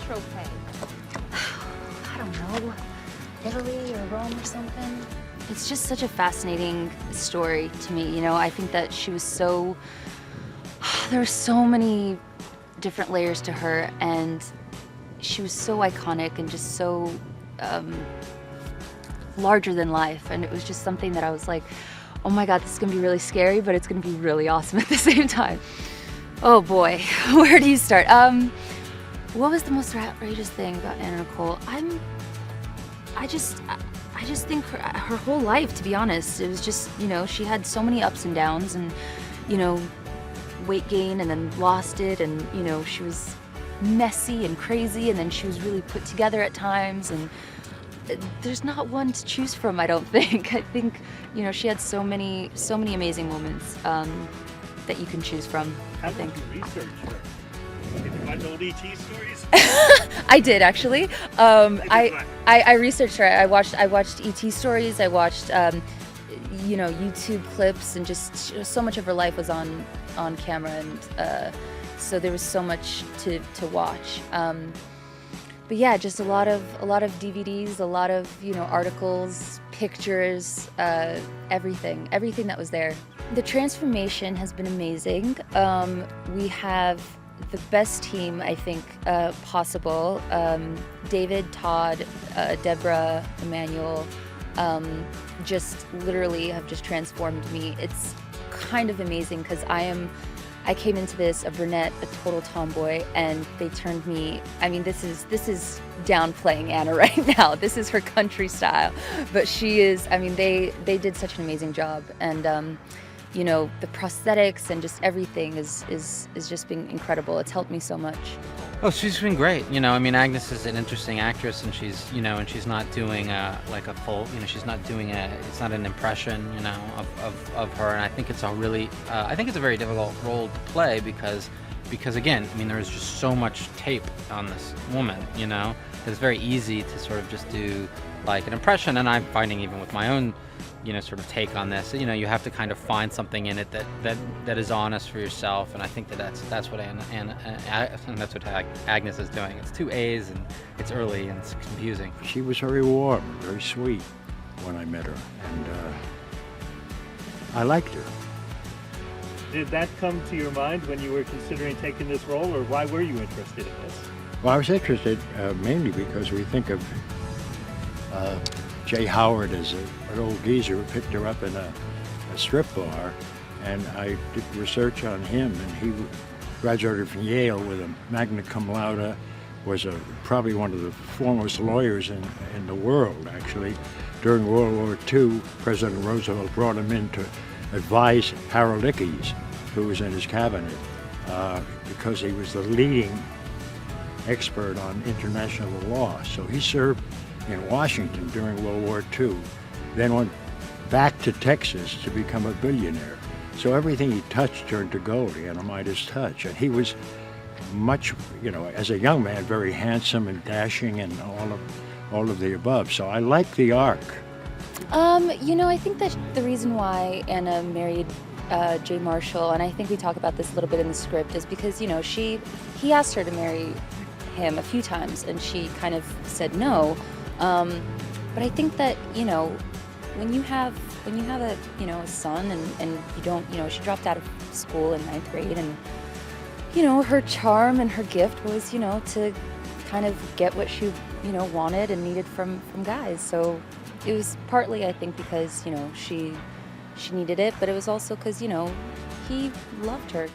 Saint-Tropez? I don't know. Italy or Rome or something? It's just such a fascinating story to me, you know? I think that she was so... There were so many different layers to her, and she was so iconic and just so larger than life. And it was just something that I was like, oh my God, this is gonna be really scary, but it's gonna be really awesome at the same time. Oh boy, where do you start? What was the most outrageous thing about Anna Nicole? I just think her whole life, to be honest, it was just, you know, she had so many ups and downs, and, you know, weight gain and then lost it, and, you know, she was messy and crazy, and then she was really put together at times, and there's not one to choose from, I don't think. I think, you know, she had so many amazing moments that you can choose from, I think. How did you research her? Did you watch old ET stories? I did, actually. I researched her. I watched ET stories. I watched, you know, YouTube clips, and just so much of her life was on camera, and so there was so much to watch. But yeah, just a lot of DVDs, a lot of, you know, articles, pictures, everything that was there. The transformation has been amazing. We have the best team, I think, possible. David, Todd, Deborah, Emmanuel, just literally have just transformed me. It's kind of amazing because I came into this a brunette, a total tomboy, and they turned me, I mean, this is downplaying Anna right now. This is her country style, but she is, I mean, they did such an amazing job, and you know, the prosthetics and just everything is just been incredible. It's helped me so much. Oh, she's been great. You know, I mean, Agnes is an interesting actress, and she's, you know, and she's not doing like a full, you know, she's not doing it's not an impression, you know, of her. And I think it's a really, I think it's a very difficult role to play because again, I mean, there's just so much tape on this woman, you know, that it's very easy to sort of just do like an impression. And I'm finding even with my own, you know, sort of take on this, you know, you have to kind of find something in it that is honest for yourself, and I think that's what that's what Agnes is doing. It's 2 A's, and it's early, and it's confusing. She was very warm, very sweet when I met her, and I liked her. Did that come to your mind when you were considering taking this role, or why were you interested in this? Well, I was interested mainly because we think of Jay Howard as an old geezer who picked her up in a strip bar, and I did research on him, and he graduated from Yale with a magna cum laude, was probably one of the foremost lawyers in the world, actually. During World War II, President Roosevelt brought him in to advise Harold Ickes, who was in his cabinet, because he was the leading expert on international law. So he served in Washington during World War II, then went back to Texas to become a billionaire. So everything he touched turned to gold. He had a Midas touch, and he was much, you know, as a young man, very handsome and dashing and all of the above. So I like the arc. You know, I think that the reason why Anna married Jay Marshall, and I think we talk about this a little bit in the script, is because, you know, he asked her to marry him a few times, and she kind of said no. But I think that, you know, when you have a, you know, a son, and you don't, you know, she dropped out of school in 9th grade, and, you know, her charm and her gift was, you know, to kind of get what she, you know, wanted and needed from guys. So it was partly, I think, because, you know, she needed it, but it was also because, you know, he loved her.